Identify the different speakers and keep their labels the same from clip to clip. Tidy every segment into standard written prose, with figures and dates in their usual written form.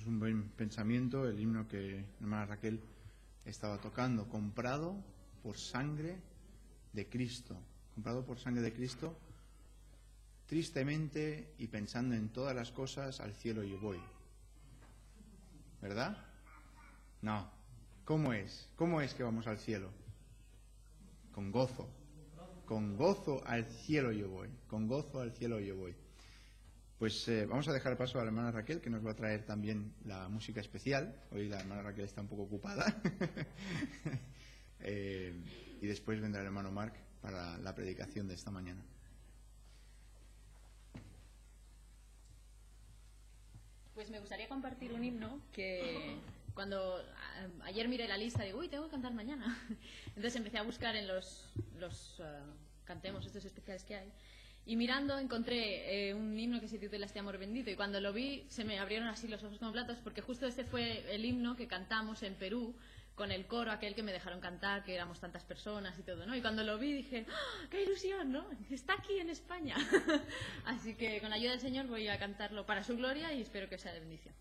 Speaker 1: es un buen pensamiento el himno que la hermana Raquel estaba tocando. Comprado por sangre de Cristo. Comprado por sangre de Cristo. Tristemente y pensando en todas las cosas, al cielo yo voy. ¿Verdad? No. ¿Cómo es? ¿Cómo es que vamos al cielo? Con gozo. Con gozo al cielo yo voy. Con gozo al cielo yo voy. Pues vamos a dejar paso a la hermana Raquel, que nos va a traer también la música especial. Hoy la hermana Raquel está un poco ocupada. Y después vendrá el hermano Marc para la predicación de esta mañana.
Speaker 2: Pues me gustaría compartir un himno que cuando ayer miré la lista digo, uy, tengo que cantar mañana. Entonces empecé a buscar en los cantemos estos especiales que hay. Y mirando encontré un himno que se titula Este amor bendito, y cuando lo vi se me abrieron así los ojos como platos, porque justo este fue el himno que cantamos en Perú con el coro aquel que me dejaron cantar, que éramos tantas personas y todo, ¿no? Y cuando lo vi dije, ¡oh, qué ilusión!, ¿no? Está aquí en España. Así que con la ayuda del Señor voy a cantarlo para su gloria y espero que sea de bendición.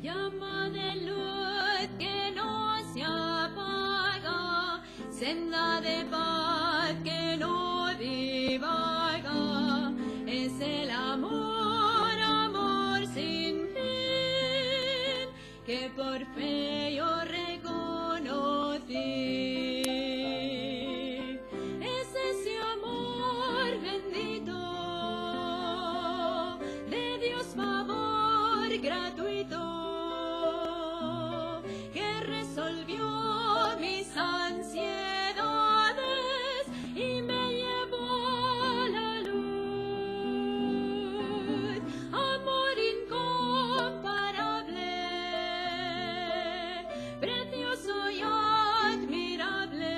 Speaker 3: Llama de luz que no se apaga, senda de paz que no divaga, es el amor, amor sin fin, que por fe yo reconocí. Es ese amor bendito, de Dios favor gratuito, que resolvió mis ansiedades y me llevó a la luz. Amor incomparable, precioso y admirable,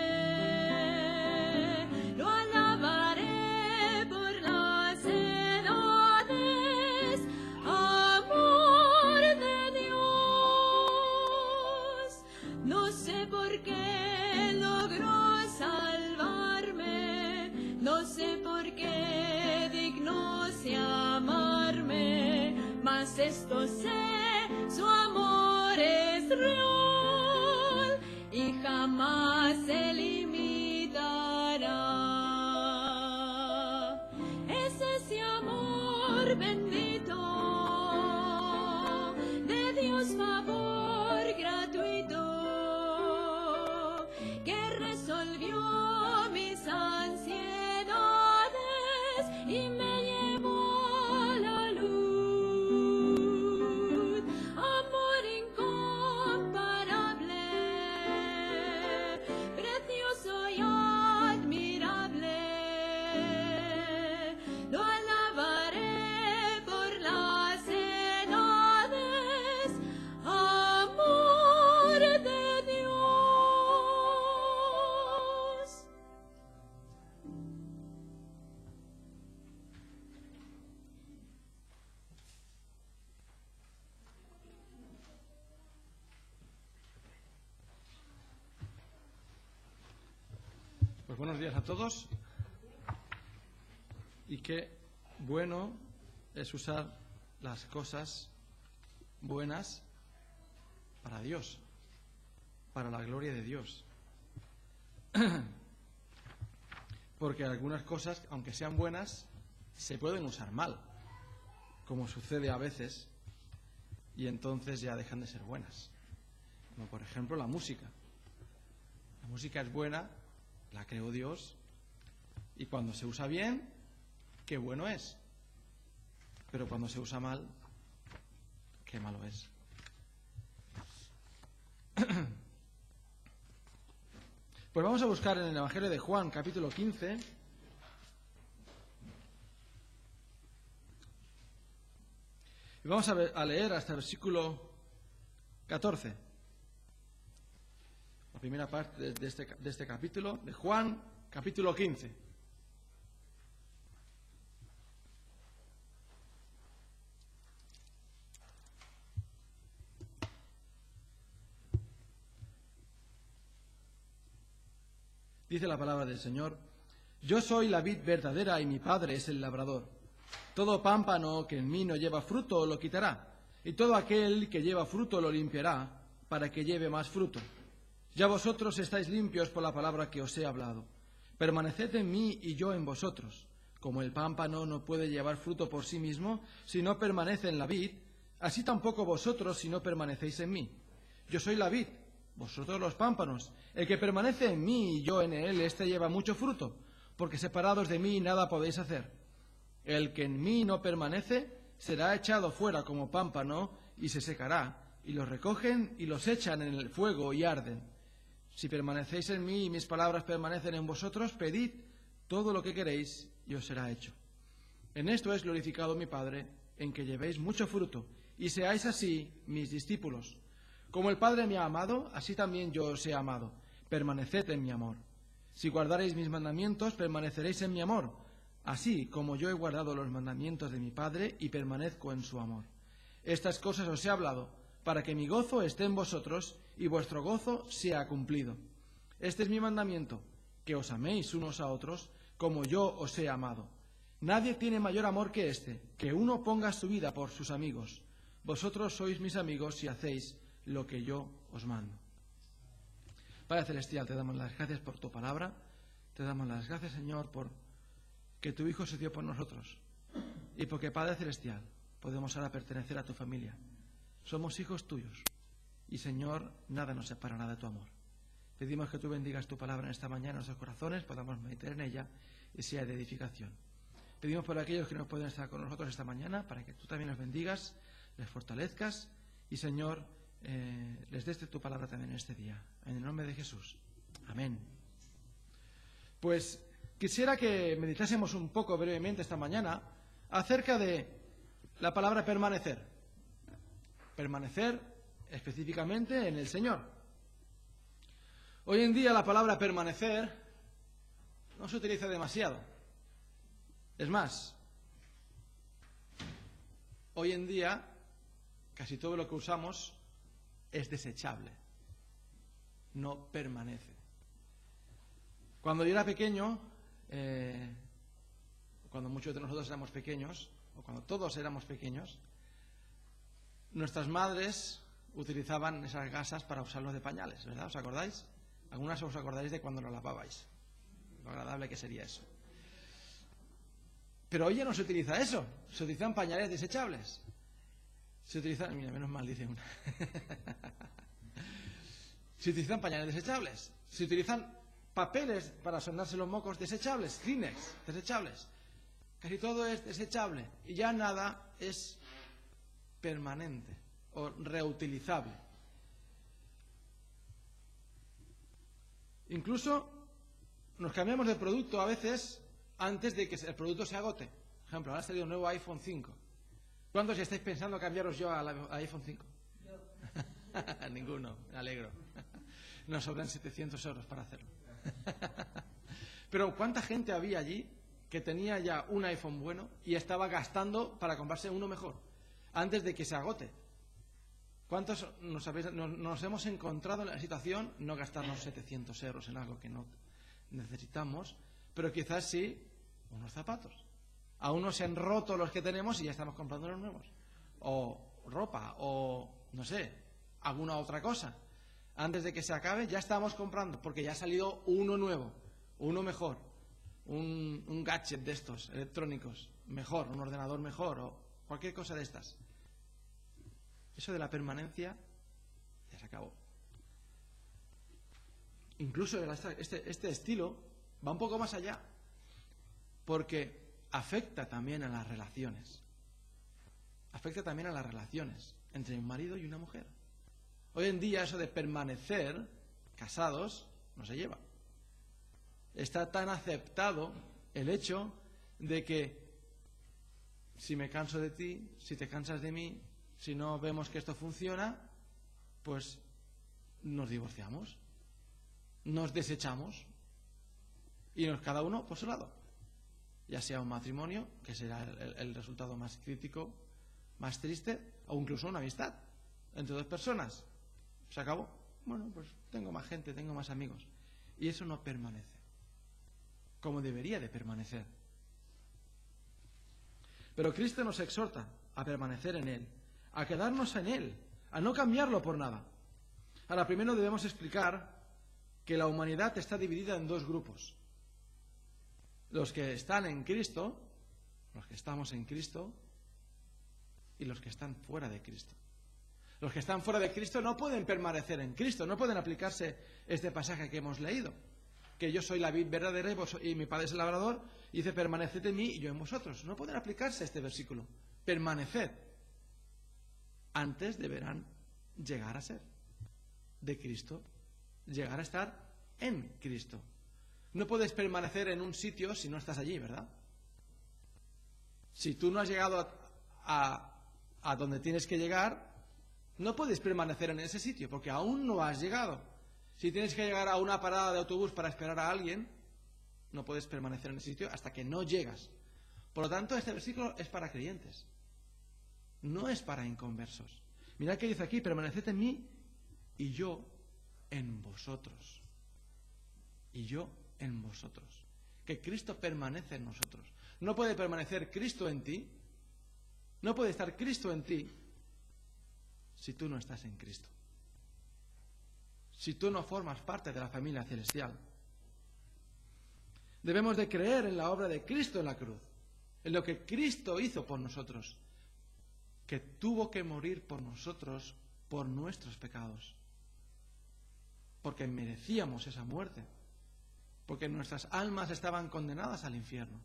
Speaker 3: lo alabaré por las edades. Amor de Dios, no sé por qué logró salvarme, no sé por qué digno se amarme, mas esto sé, su amor es real y jamás se limitará. Es ese amor bendito, de Dios favor gratuito, que resolvió mis ansiedades y me llevó a la luz. Amor incomparable, precioso y admirable, lo alabaré por las edades. Amor de Dios.
Speaker 4: Pues buenos días a todos. Y qué bueno es usar las cosas buenas para Dios, para la gloria de Dios. Porque algunas cosas, aunque sean buenas, se pueden usar mal, como sucede a veces, y entonces ya dejan de ser buenas. Como por ejemplo la música. La música es buena, la creó Dios, y cuando se usa bien, qué bueno es. Pero cuando se usa mal, qué malo es. Pues vamos a buscar en el Evangelio de Juan, capítulo 15. Y vamos a leer hasta el versículo 14. La primera parte de este capítulo, de Juan, capítulo 15. Dice la palabra del Señor: yo soy la vid verdadera y mi Padre es el labrador. Todo pámpano que en mí no lleva fruto lo quitará, y todo aquel que lleva fruto lo limpiará, para que lleve más fruto. Ya vosotros estáis limpios por la palabra que os he hablado. Permaneced en mí y yo en vosotros. Como el pámpano no puede llevar fruto por sí mismo si no permanece en la vid, así tampoco vosotros si no permanecéis en mí. Yo soy la vid, vosotros los pámpanos. El que permanece en mí y yo en él, éste lleva mucho fruto, porque separados de mí nada podéis hacer. El que en mí no permanece será echado fuera como pámpano y se secará, y los recogen y los echan en el fuego y arden. Si permanecéis en mí y mis palabras permanecen en vosotros, pedid todo lo que queréis y os será hecho. En esto es glorificado mi Padre, en que llevéis mucho fruto, y seáis así mis discípulos. Como el Padre me ha amado, así también yo os he amado. Permaneced en mi amor. Si guardareis mis mandamientos, permaneceréis en mi amor, así como yo he guardado los mandamientos de mi Padre y permanezco en su amor. Estas cosas os he hablado, para que mi gozo esté en vosotros y vuestro gozo sea cumplido. Este es mi mandamiento, que os améis unos a otros, como yo os he amado. Nadie tiene mayor amor que este, que uno ponga su vida por sus amigos. Vosotros sois mis amigos si hacéis lo que yo os mando. Padre Celestial, te damos las gracias por tu palabra. Te damos las gracias, Señor, por que tu Hijo se dio por nosotros. Y porque, Padre Celestial, podemos ahora pertenecer a tu familia. Somos hijos tuyos. Y, Señor, nada nos separará de tu amor. Pedimos que tú bendigas tu palabra en esta mañana en nuestros corazones, podamos meditar en ella y sea de edificación. Pedimos por aquellos que no pueden estar con nosotros esta mañana, para que tú también los bendigas, les fortalezcas y, Señor, les des de tu palabra también en este día. En el nombre de Jesús. Amén. Pues quisiera que meditásemos un poco brevemente esta mañana acerca de la palabra permanecer. Permanecer específicamente en el Señor. Hoy en día la palabra permanecer no se utiliza demasiado. Es más, hoy en día casi todo lo que usamos es desechable, no permanece. Cuando yo era pequeño, cuando muchos de nosotros éramos pequeños, o cuando todos éramos pequeños, nuestras madres utilizaban esas gasas para usarlos de pañales, ¿verdad? ¿Os acordáis? Algunas os acordáis de cuando lo lavabais. Lo agradable que sería eso. Pero hoy ya no se utiliza eso. Se utilizan pañales desechables. Se utilizan... Mira, menos mal dice una. Se utilizan pañales desechables. Se utilizan papeles para sonarse los mocos desechables. Kleenex desechables. Casi todo es desechable. Y ya nada es permanente o reutilizable. Incluso nos cambiamos de producto a veces antes de que el producto se agote. Por ejemplo, ahora ha salido un nuevo iPhone 5. ¿Cuántos estáis pensando cambiaros yo al iPhone 5? No. Ninguno, me alegro. Nos sobran 700 euros para hacerlo. Pero ¿cuánta gente había allí que tenía ya un iPhone bueno y estaba gastando para comprarse uno mejor antes de que se agote? ¿Cuántos nos hemos encontrado en la situación no gastarnos 700 euros en algo que no necesitamos, pero quizás sí unos zapatos? Aún no se han roto los que tenemos y ya estamos comprando los nuevos. O ropa, o no sé, alguna otra cosa. Antes de que se acabe ya estamos comprando, porque ya ha salido uno nuevo, uno mejor, un gadget de estos electrónicos mejor, un ordenador mejor o cualquier cosa de estas. Eso de la permanencia ya se acabó. Incluso este estilo va un poco más allá, porque afecta también a las relaciones. Afecta también a las relaciones entre un marido y una mujer. Hoy en día eso de permanecer casados no se lleva. Está tan aceptado el hecho de que si me canso de ti, si te cansas de mí, si no vemos que esto funciona, pues nos divorciamos, nos desechamos y cada uno por su lado. Ya sea un matrimonio, que será el resultado más crítico, más triste, o incluso una amistad entre dos personas. Se acabó. Bueno, pues tengo más gente, tengo más amigos. Y eso no permanece. como debería de permanecer. Pero Cristo nos exhorta a permanecer en Él, a quedarnos en Él, a no cambiarlo por nada. Ahora, primero debemos explicar que la humanidad está dividida en dos grupos. Los que están en Cristo, los que estamos en Cristo, y los que están fuera de Cristo. Los que están fuera de Cristo no pueden permanecer en Cristo, no pueden aplicarse este pasaje que hemos leído, que yo soy la vid verdadera y mi Padre es el labrador, y dice permaneced en mí y yo en vosotros. No pueden aplicarse este versículo. Permaneced. Antes deberán llegar a ser de Cristo, llegar a estar en Cristo. No puedes permanecer en un sitio si no estás allí, ¿verdad? Si tú no has llegado a donde tienes que llegar, no puedes permanecer en ese sitio, porque aún no has llegado. Si tienes que llegar a una parada de autobús para esperar a alguien, no puedes permanecer en ese sitio hasta que no llegas. Por lo tanto, este versículo es para creyentes, no es para inconversos. Mirad que dice aquí, permaneced en mí y yo en vosotros. Y yo en vosotros. Que Cristo permanece en nosotros. No puede permanecer Cristo en ti, no puede estar Cristo en ti si tú no estás en Cristo. Si tú no formas parte de la familia celestial. Debemos de creer en la obra de Cristo en la cruz, en lo que Cristo hizo por nosotros, que tuvo que morir por nosotros, por nuestros pecados, porque merecíamos esa muerte, porque nuestras almas estaban condenadas al infierno,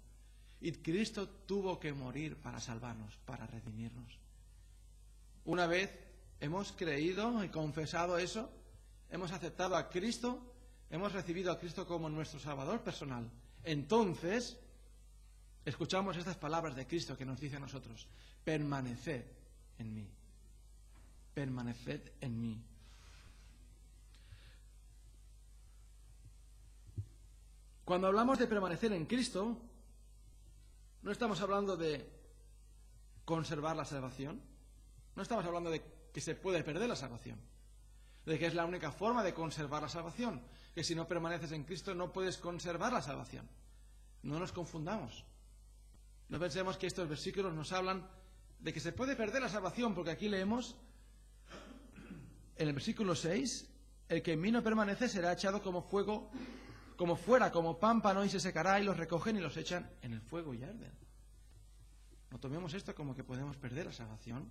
Speaker 4: y Cristo tuvo que morir para salvarnos, para redimirnos. Una vez hemos creído y confesado eso, hemos aceptado a Cristo, hemos recibido a Cristo como nuestro Salvador personal, entonces escuchamos estas palabras de Cristo que nos dice a nosotros: permaneced en mí, permaneced en mí. Cuando hablamos de permanecer en Cristo, no estamos hablando de conservar la salvación, no estamos hablando de que se puede perder la salvación, de que es la única forma de conservar la salvación, que si no permaneces en Cristo no puedes conservar la salvación. No nos confundamos. No pensemos que estos versículos nos hablan de que se puede perder la salvación, porque aquí leemos en el versículo 6, el que en mí no permanece será echado como fuego, como fuera, como pámpano, y se secará, y los recogen y los echan en el fuego y arden. No tomemos esto como que podemos perder la salvación.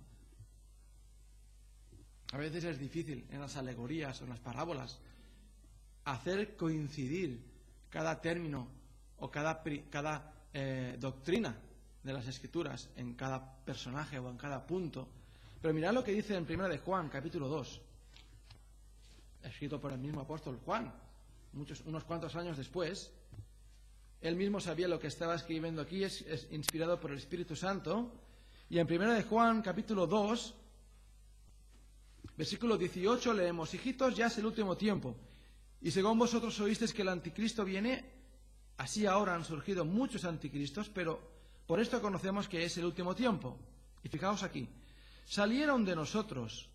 Speaker 4: A veces es difícil en las alegorías o en las parábolas hacer coincidir cada término o cada doctrina de las Escrituras en cada personaje o en cada punto. Pero mirad lo que dice en 1 de Juan, capítulo 2, escrito por el mismo apóstol Juan, unos cuantos años después. Él mismo sabía lo que estaba escribiendo aquí, es inspirado por el Espíritu Santo. Y en 1 de Juan, capítulo 2, versículo 18, leemos: hijitos, ya es el último tiempo, y según vosotros oísteis que el anticristo viene, así ahora han surgido muchos anticristos, pero por esto conocemos que es el último tiempo. Y fijaos aquí, salieron de nosotros,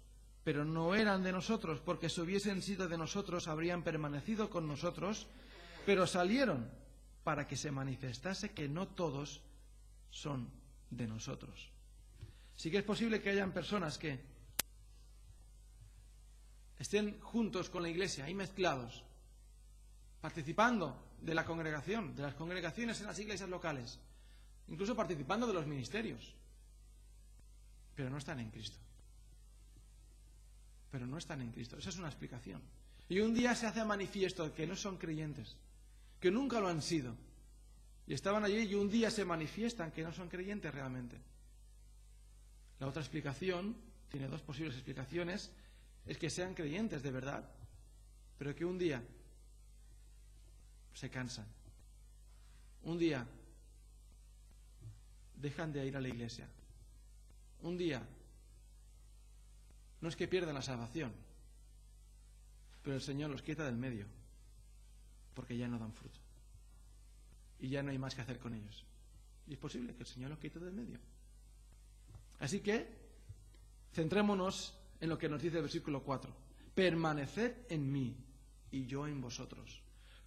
Speaker 4: pero no eran de nosotros, porque si hubiesen sido de nosotros habrían permanecido con nosotros, pero salieron para que se manifestase que no todos son de nosotros. Sí que es posible que hayan personas que estén juntos con la iglesia, ahí mezclados, participando de la congregación, de las congregaciones en las iglesias locales, incluso participando de los ministerios, pero no están en Cristo. Pero no están en Cristo. Esa es una explicación. Y un día se hace manifiesto que no son creyentes, que nunca lo han sido, y estaban allí, y un día se manifiestan que no son creyentes realmente. La otra explicación, tiene dos posibles explicaciones, es que sean creyentes de verdad, pero que un día se cansan. Un día dejan de ir a la iglesia. Un día no es que pierdan la salvación, pero el Señor los quita del medio, porque ya no dan fruto. Y ya no hay más que hacer con ellos. Y es posible que el Señor los quite del medio. Así que centrémonos en lo que nos dice el versículo 4. Permaneced en mí y yo en vosotros.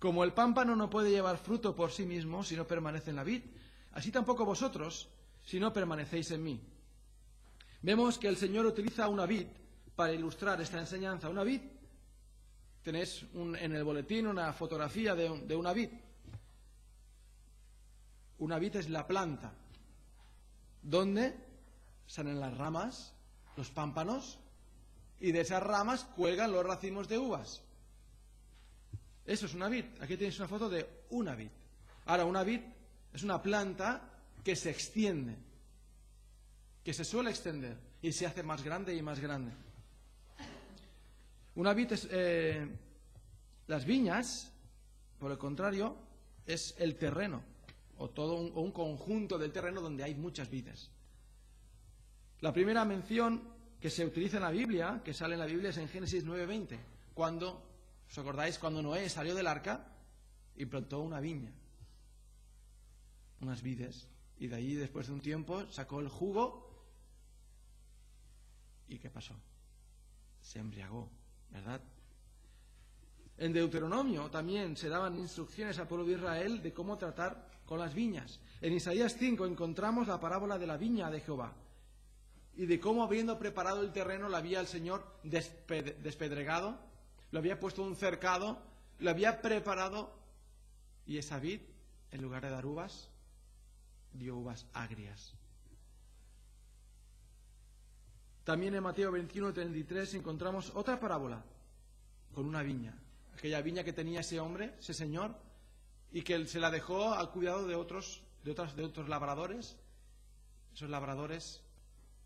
Speaker 4: Como el pámpano no puede llevar fruto por sí mismo si no permanece en la vid, así tampoco vosotros si no permanecéis en mí. Vemos que el Señor utiliza una vid para ilustrar esta enseñanza. Una vid, tenéis en el boletín una fotografía de una vid. Una vid es la planta donde salen las ramas, los pámpanos, y de esas ramas cuelgan los racimos de uvas. Eso es una vid. Aquí tenéis una foto de una vid. Ahora, una vid es una planta que se extiende, que se suele extender y se hace más grande y más grande. Una vid es... las viñas, por el contrario, es el terreno, o todo un conjunto del terreno donde hay muchas vides. La primera mención que se utiliza en la Biblia, que sale en la Biblia, es en Génesis 9:20, cuando, ¿os acordáis? Cuando Noé salió del arca y plantó una viña, unas vides, y de ahí después de un tiempo sacó el jugo. ¿Y qué pasó? Se embriagó, ¿verdad? En Deuteronomio también se daban instrucciones al pueblo de Israel de cómo tratar con las viñas. En Isaías 5 encontramos la parábola de la viña de Jehová y de cómo, habiendo preparado el terreno, lo había el Señor despedregado, lo había puesto un cercado, lo había preparado, y esa vid, en lugar de dar uvas, dio uvas agrias. También en Mateo 21:33 encontramos otra parábola con una viña. Aquella viña que tenía ese hombre, ese señor, y que se la dejó al cuidado de otros labradores. Esos labradores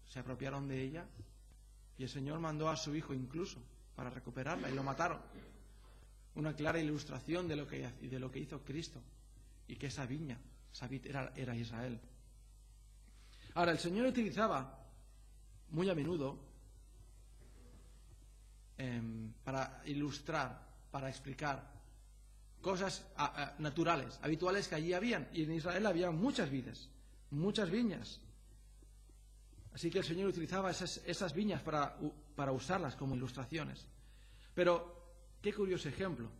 Speaker 4: se apropiaron de ella y el Señor mandó a su hijo incluso para recuperarla y lo mataron. Una clara ilustración de lo que hizo Cristo, y que esa vid era Israel. Ahora, el Señor utilizaba muy a menudo para ilustrar, para explicar cosas naturales, habituales que allí habían. Y en Israel había muchas vides, muchas viñas. Así que el Señor utilizaba esas viñas para usarlas como ilustraciones. Pero qué curioso ejemplo,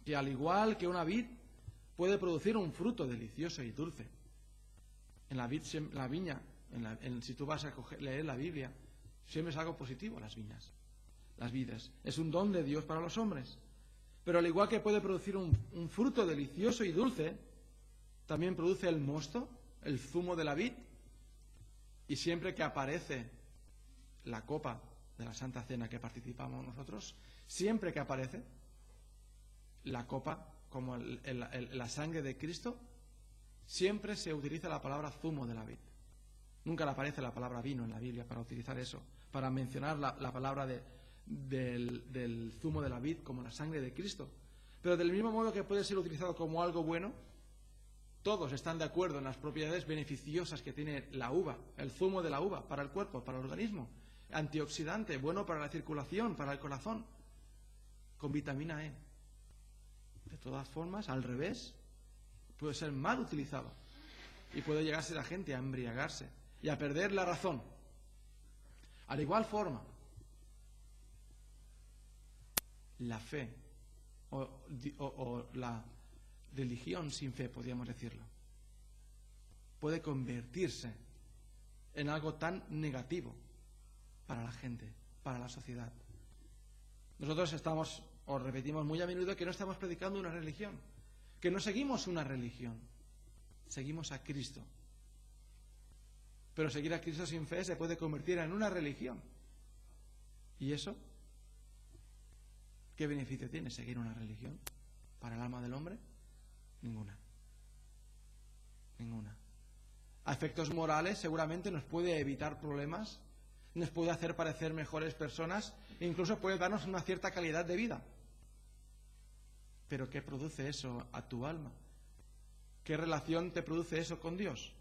Speaker 4: que al igual que una vid puede producir un fruto delicioso y dulce. En la viña, si tú vas a leer la Biblia, siempre es algo positivo las viñas. Las vides. Es un don de Dios para los hombres. Pero al igual que puede producir un fruto delicioso y dulce, también produce el mosto, el zumo de la vid. Y siempre que aparece la copa de la Santa Cena que participamos nosotros, siempre que aparece la copa como la sangre de Cristo, siempre se utiliza la palabra zumo de la vid. Nunca le aparece la palabra vino en la Biblia para utilizar eso, para mencionar la palabra del zumo de la vid como la sangre de Cristo. Pero del mismo modo que puede ser utilizado como algo bueno, todos están de acuerdo en las propiedades beneficiosas que tiene la uva, el zumo de la uva, para el cuerpo, para el organismo. Antioxidante, bueno para la circulación, para el corazón, con vitamina E. De todas formas, al revés, puede ser mal utilizado y puede llegarse la gente a embriagarse y a perder la razón. Al igual forma, la fe o la religión sin fe, podríamos decirlo, puede convertirse en algo tan negativo para la gente, para la sociedad. Nosotros os repetimos muy a menudo que no estamos predicando una religión, que no seguimos una religión, seguimos a Cristo. Pero seguir a Cristo sin fe se puede convertir en una religión. ¿Y eso? ¿Qué beneficio tiene seguir una religión para el alma del hombre? Ninguna. A efectos morales seguramente nos puede evitar problemas, nos puede hacer parecer mejores personas e incluso puede darnos una cierta calidad de vida. Pero ¿qué produce eso a tu alma? ¿Qué relación te produce eso con Dios?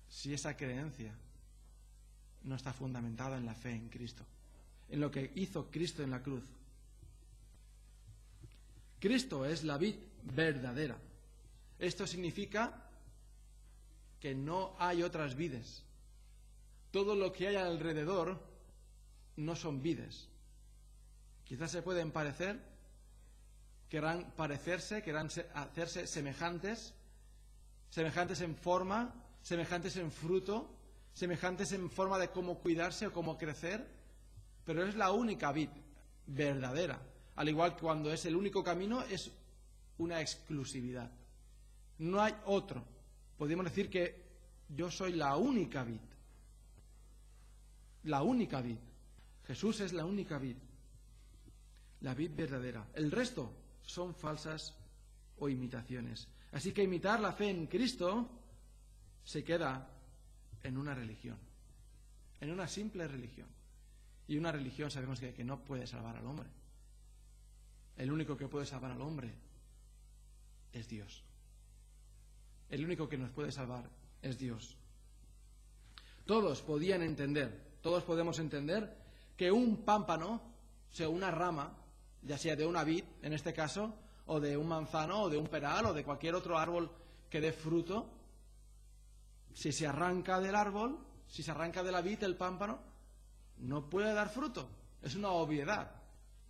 Speaker 4: Si esa creencia no está fundamentada en la fe en Cristo, en lo que hizo Cristo en la cruz. Cristo es la vid verdadera. Esto significa que no hay otras vides. Todo lo que hay alrededor no son vides. Quizás se pueden parecer, querrán parecerse, querrán hacerse semejantes en forma, semejantes en fruto, semejantes en forma de cómo cuidarse o cómo crecer, pero es la única vid verdadera. Al igual que cuando es el único camino, es una exclusividad. No hay otro. Podríamos decir que yo soy la única vid. La única vid. Jesús es la única vid. La vid verdadera. El resto son falsas o imitaciones. Así que imitar la fe en Cristo se queda en una religión, en una simple religión. Y una religión sabemos que no puede salvar al hombre. El único que puede salvar al hombre es Dios. El único que nos puede salvar es Dios. Todos podían entender, todos podemos entender que un pámpano, o sea, una rama, ya sea de una vid, en este caso, o de un manzano, o de un peral, o de cualquier otro árbol que dé fruto, si se arranca del árbol, si se arranca de la vid el pámpano, no puede dar fruto. Es una obviedad.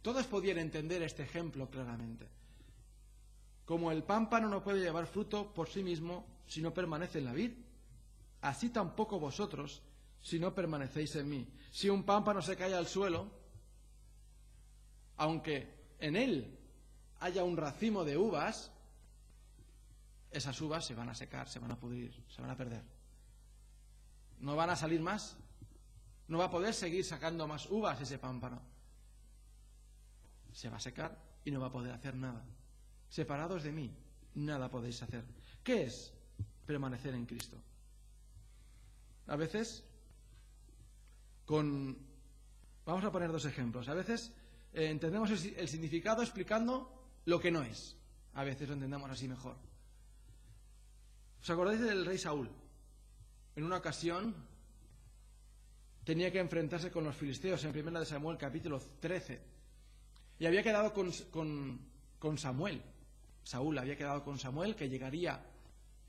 Speaker 4: Todos podían entender este ejemplo claramente. Como el pámpano no puede llevar fruto por sí mismo si no permanece en la vid, así tampoco vosotros si no permanecéis en mí. Si un pámpano se cae al suelo, aunque en él haya un racimo de uvas, esas uvas se van a secar, se van a pudrir, se van a perder. No van a salir más. No va a poder seguir sacando más uvas ese pámpano. Se va a secar y no va a poder hacer nada. Separados de mí, nada podéis hacer. ¿Qué es permanecer en Cristo? A veces, vamos a poner dos ejemplos. A veces entendemos el significado explicando lo que no es. A veces lo entendemos así mejor. ¿Os acordáis del rey Saúl? En una ocasión tenía que enfrentarse con los filisteos en 1 Samuel capítulo 13. Y había quedado con Samuel. Saúl había quedado con Samuel que llegaría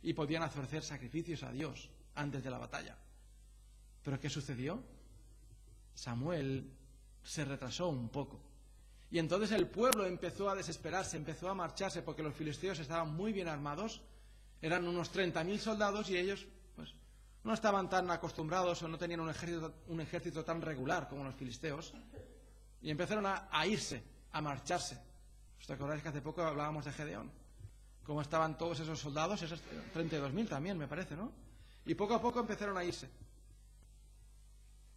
Speaker 4: y podían ofrecer sacrificios a Dios antes de la batalla. ¿Pero qué sucedió? Samuel se retrasó un poco. Y entonces el pueblo empezó a desesperarse, empezó a marcharse porque los filisteos estaban muy bien armados. Eran unos 30.000 soldados y ellos pues no estaban tan acostumbrados o no tenían un ejército tan regular como los filisteos. Y empezaron a irse, a marcharse. ¿Os acordáis que hace poco hablábamos de Gedeón? Cómo estaban todos esos soldados, esos 32.000 también, me parece, ¿no? Y poco a poco empezaron a irse.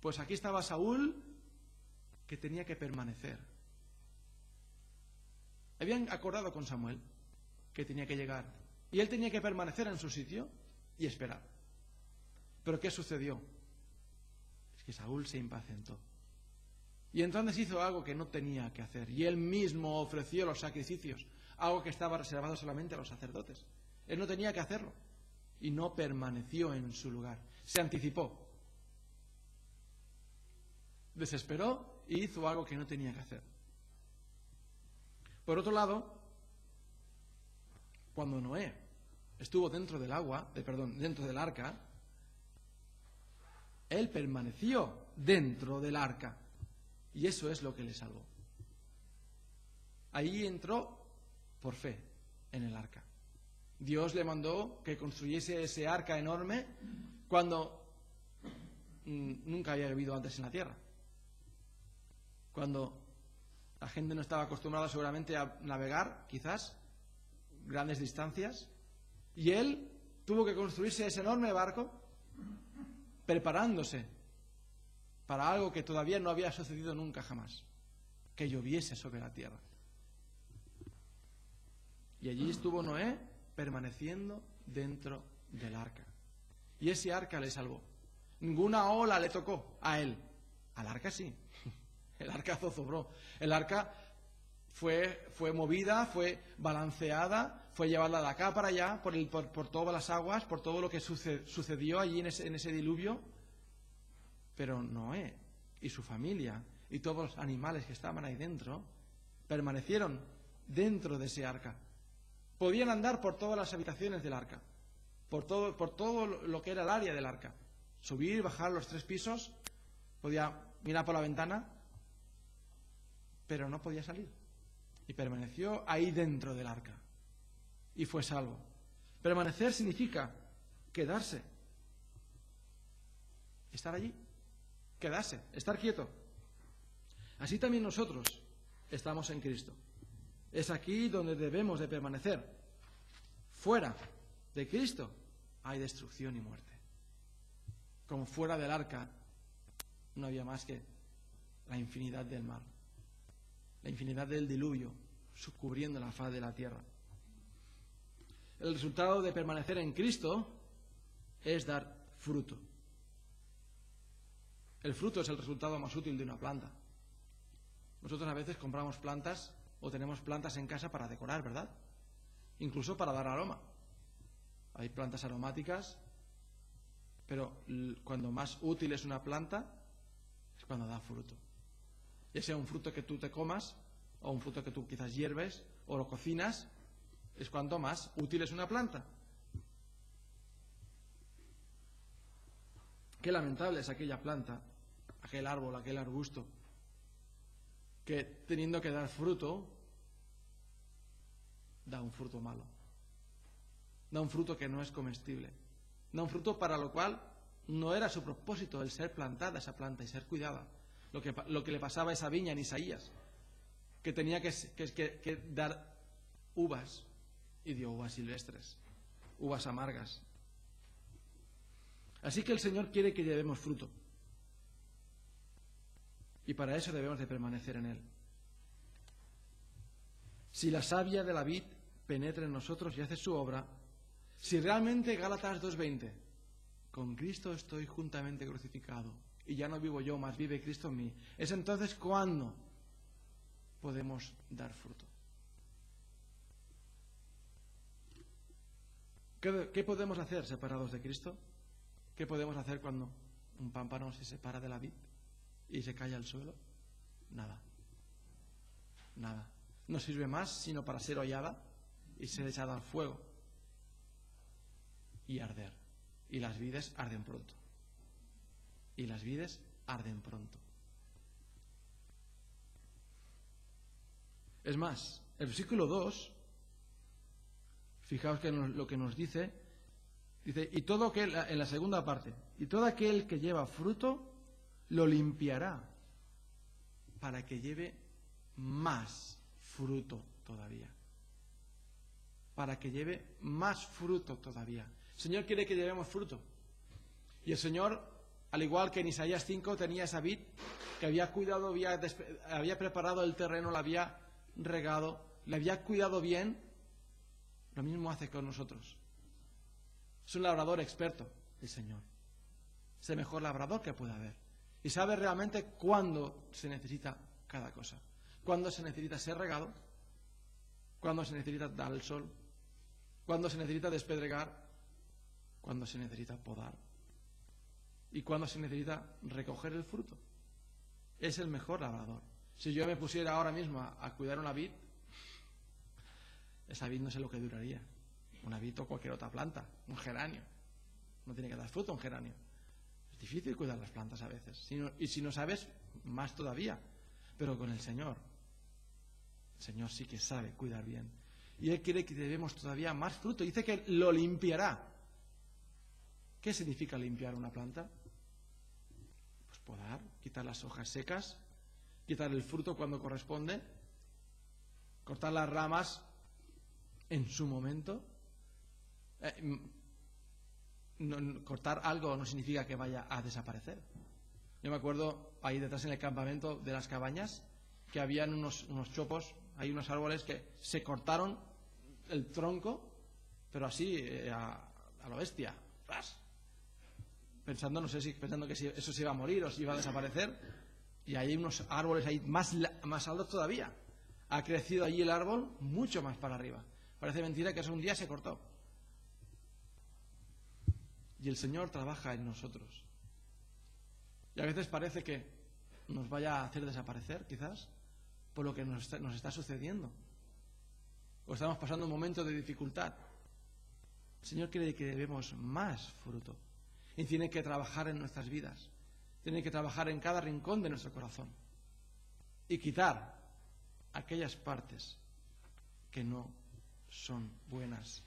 Speaker 4: Pues aquí estaba Saúl, que tenía que permanecer. Habían acordado con Samuel que tenía que llegar. Y él tenía que permanecer en su sitio y esperar. ¿Pero qué sucedió? Es que Saúl se impacientó. Y entonces hizo algo que no tenía que hacer. Y él mismo ofreció los sacrificios, algo que estaba reservado solamente a los sacerdotes. Él no tenía que hacerlo. Y no permaneció en su lugar. Se anticipó. Desesperó y hizo algo que no tenía que hacer. Por otro lado, cuando Noé estuvo dentro del dentro del arca, él permaneció dentro del arca. Y eso es lo que le salvó. Ahí entró por fe en el arca. Dios le mandó que construyese ese arca enorme cuando nunca había vivido antes en la tierra. Cuando la gente no estaba acostumbrada seguramente a navegar, quizás, grandes distancias. Y él tuvo que construirse ese enorme barco preparándose para algo que todavía no había sucedido nunca jamás, que lloviese sobre la tierra. Y allí estuvo Noé permaneciendo dentro del arca. Y ese arca le salvó. Ninguna ola le tocó a él. Al arca sí. El arca zozobró. El arca fue movida, fue balanceada, fue llevada de acá para allá por todas las aguas, por todo lo que sucedió allí en ese diluvio. Pero Noé y su familia y todos los animales que estaban ahí dentro permanecieron dentro de ese arca. Podían andar por todas las habitaciones del arca, por todo lo que era el área del arca. Subir, bajar los 3 pisos, podía mirar por la ventana pero no podía salir. Y permaneció ahí dentro del arca. Y fue salvo. Permanecer significa quedarse. Estar allí. Quedarse. Estar quieto. Así también nosotros estamos en Cristo. Es aquí donde debemos de permanecer. Fuera de Cristo hay destrucción y muerte. Como fuera del arca no había más que la infinidad del mar, la infinidad del diluvio cubriendo la faz de la tierra. El resultado de permanecer en Cristo es dar fruto. El fruto es el resultado más útil de una planta. Nosotros a veces compramos plantas o tenemos plantas en casa para decorar, ¿verdad? Incluso para dar aroma. Hay plantas aromáticas, pero cuando más útil es una planta es cuando da fruto. Ya sea un fruto que tú te comas o un fruto que tú quizás hierves o lo cocinas, es cuanto más útil es una planta. Qué lamentable es aquella planta, aquel árbol, aquel arbusto, que teniendo que dar fruto, da un fruto malo. Da un fruto que no es comestible. Da un fruto para lo cual no era su propósito el ser plantada esa planta y ser cuidada. Lo que le pasaba a esa viña en Isaías, que tenía que dar uvas, y dio uvas silvestres, uvas amargas. Así que el Señor quiere que llevemos fruto. Y para eso debemos de permanecer en Él. Si la savia de la vid penetra en nosotros y hace su obra, si realmente Gálatas 2:20, con Cristo estoy juntamente crucificado, y ya no vivo yo, mas vive Cristo en mí, es entonces cuando podemos dar fruto. ¿Qué podemos hacer separados de Cristo? ¿Qué podemos hacer cuando un pámpano se separa de la vid y se cae al suelo? Nada. Nada. No sirve más sino para ser hollada y ser echada al fuego y arder. Y las vides arden pronto. Y las vides arden pronto. Es más, el versículo 2, fijaos que lo que nos dice, y todo aquel, en la segunda parte, y todo aquel que lleva fruto, lo limpiará, para que lleve más fruto todavía. Para que lleve más fruto todavía. El Señor quiere que llevemos fruto. Y el Señor, al igual que en Isaías 5, tenía esa vid que había cuidado, había preparado el terreno, la había regado, la había cuidado bien. Lo mismo hace con nosotros. Es un labrador experto, el Señor. Es el mejor labrador que puede haber. Y sabe realmente cuándo se necesita cada cosa. Cuándo se necesita ser regado, cuándo se necesita dar el sol, cuándo se necesita despedregar, cuándo se necesita podar y cuándo se necesita recoger el fruto. Es el mejor labrador. Si yo me pusiera ahora mismo a cuidar una vid, esa vid no sé lo que duraría. Una vid o cualquier otra planta, un geranio. No tiene que dar fruto un geranio. Es difícil cuidar las plantas a veces. Y si no sabes, más todavía. Pero con el Señor sí que sabe cuidar bien. Y Él quiere que demos todavía más fruto. Dice que lo limpiará. ¿Qué significa limpiar una planta? Pues podar, quitar las hojas secas, quitar el fruto cuando corresponde, cortar las ramas en su momento. Cortar algo no significa que vaya a desaparecer. Yo me acuerdo ahí detrás en el campamento de las cabañas que habían unos chopos, hay unos árboles que se cortaron el tronco, pero así a lo bestia, ¡ras! Pensando que eso se iba a morir o se iba a desaparecer, y hay unos árboles ahí más altos todavía. Ha crecido allí el árbol mucho más para arriba. Parece mentira que eso un día se cortó. Y el Señor trabaja en nosotros. Y a veces parece que nos vaya a hacer desaparecer, quizás, por lo que nos está sucediendo. O estamos pasando un momento de dificultad. El Señor quiere que demos más fruto. Y tiene que trabajar en nuestras vidas. Tiene que trabajar en cada rincón de nuestro corazón. Y quitar aquellas partes que no son buenas,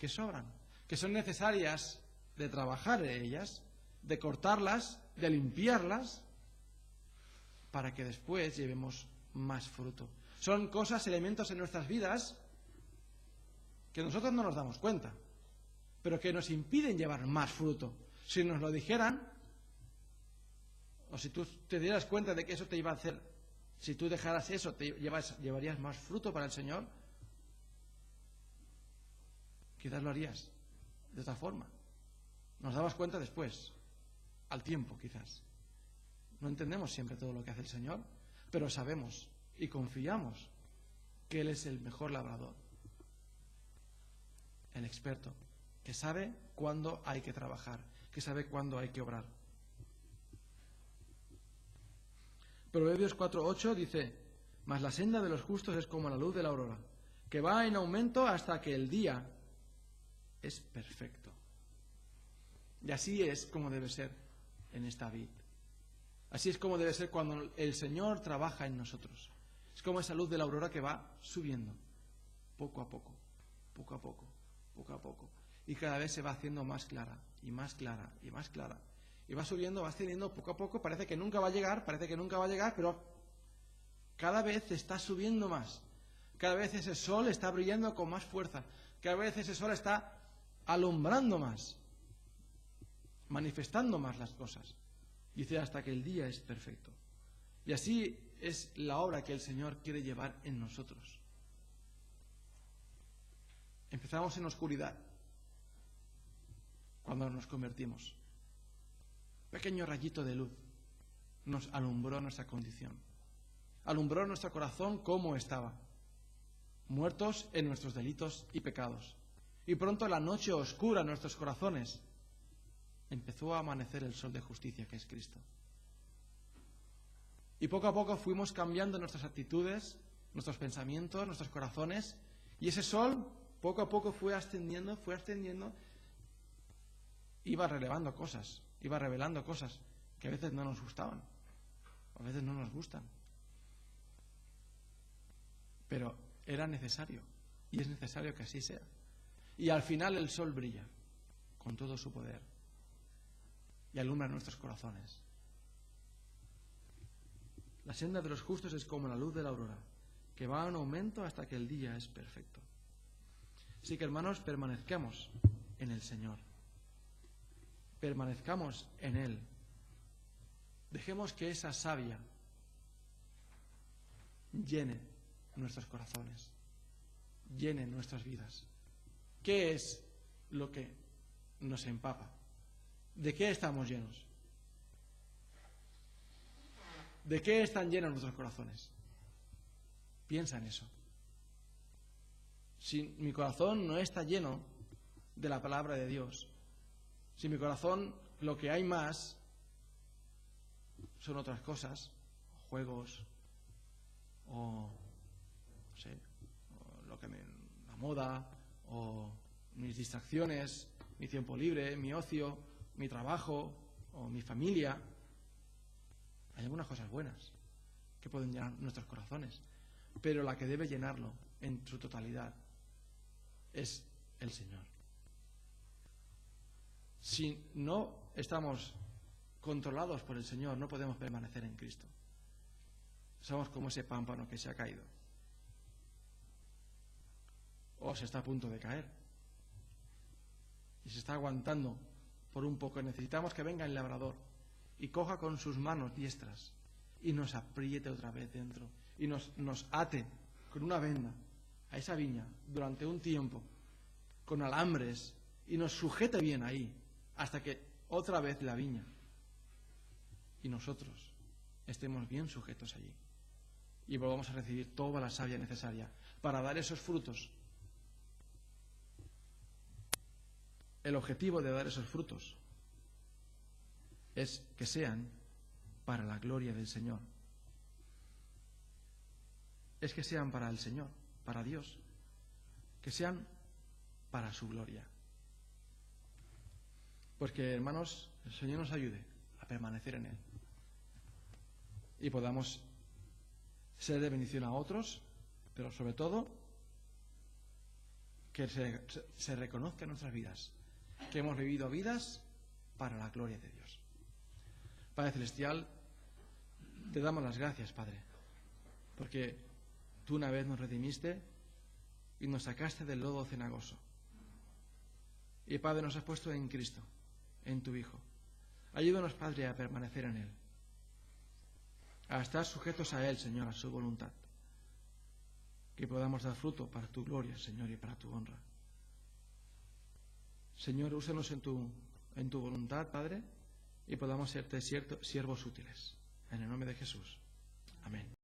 Speaker 4: que sobran, que son necesarias de trabajar en ellas, de cortarlas, de limpiarlas, para que después llevemos más fruto. Son cosas, elementos en nuestras vidas que nosotros no nos damos cuenta, pero que nos impiden llevar más fruto. Si nos lo dijeran, o si tú te dieras cuenta de que eso te iba a hacer, si tú dejaras eso, llevarías más fruto para el Señor, quizás lo harías de otra forma. Nos damos cuenta después, al tiempo quizás. No entendemos siempre todo lo que hace el Señor, pero sabemos y confiamos que Él es el mejor labrador, el experto, que sabe cuándo hay que trabajar, que sabe cuándo hay que obrar. Proverbios 4:8 dice: mas la senda de los justos es como la luz de la aurora, que va en aumento hasta que el día es perfecto. Y así es como debe ser en esta vid. Así es como debe ser cuando el Señor trabaja en nosotros. Es como esa luz de la aurora que va subiendo, poco a poco, poco a poco, poco a poco. Y cada vez se va haciendo más clara, y más clara, y más clara. Y va subiendo, va ascendiendo poco a poco. Parece que nunca va a llegar, pero cada vez está subiendo más. Cada vez ese sol está brillando con más fuerza. Cada vez ese sol está alumbrando más, manifestando más las cosas. Dice hasta que el día es perfecto. Y así es la obra que el Señor quiere llevar en nosotros. Empezamos en oscuridad cuando nos convertimos. Pequeño rayito de luz nos alumbró nuestra condición. Alumbró nuestro corazón cómo estaba. Muertos en nuestros delitos y pecados. Y pronto la noche oscura en nuestros corazones empezó a amanecer el sol de justicia que es Cristo. Y poco a poco fuimos cambiando nuestras actitudes, nuestros pensamientos, nuestros corazones, y ese sol poco a poco fue ascendiendo, iba revelando cosas que a veces no nos gustaban, a veces no nos gustan. Pero era necesario, y es necesario que así sea. Y al final el sol brilla con todo su poder y alumbra nuestros corazones. La senda de los justos es como la luz de la aurora, que va en aumento hasta que el día es perfecto. Así que, hermanos, permanezcamos en el Señor. Permanezcamos en Él. Dejemos que esa savia llene nuestros corazones, llene nuestras vidas. ¿Qué es lo que nos empapa? ¿De qué estamos llenos? ¿De qué están llenos nuestros corazones? Piensa en eso. Si mi corazón no está lleno de la palabra de Dios, si mi corazón lo que hay más son otras cosas, juegos, o no sé, o lo que la moda, o mis distracciones, mi tiempo libre, mi ocio, mi trabajo o mi familia, hay algunas cosas buenas que pueden llenar nuestros corazones, pero la que debe llenarlo en su totalidad es el Señor. Si no estamos controlados por el Señor, no podemos permanecer en Cristo. Somos como ese pámpano que se ha caído o se está a punto de caer y se está aguantando por un poco. Necesitamos que venga el labrador y coja con sus manos diestras y nos apriete otra vez dentro y nos ate con una venda a esa viña durante un tiempo con alambres y nos sujete bien ahí hasta que otra vez la viña y nosotros estemos bien sujetos allí y volvamos a recibir toda la savia necesaria para dar esos frutos. El objetivo de dar esos frutos es que sean para la gloria del Señor. Es que sean para el Señor, para Dios. Que sean para su gloria. Pues que, hermanos, el Señor nos ayude a permanecer en Él. Y podamos ser de bendición a otros, pero sobre todo que se reconozca en nuestras vidas que hemos vivido vidas para la gloria de Dios. Padre Celestial, te damos las gracias, Padre, porque tú una vez nos redimiste y nos sacaste del lodo cenagoso. Y, Padre, nos has puesto en Cristo, en tu Hijo. Ayúdanos, Padre, a permanecer en Él, a estar sujetos a Él, Señor, a su voluntad. Que podamos dar fruto para tu gloria, Señor, y para tu honra. Señor, úsanos en tu voluntad, Padre, y podamos serte siervos útiles. En el nombre de Jesús. Amén.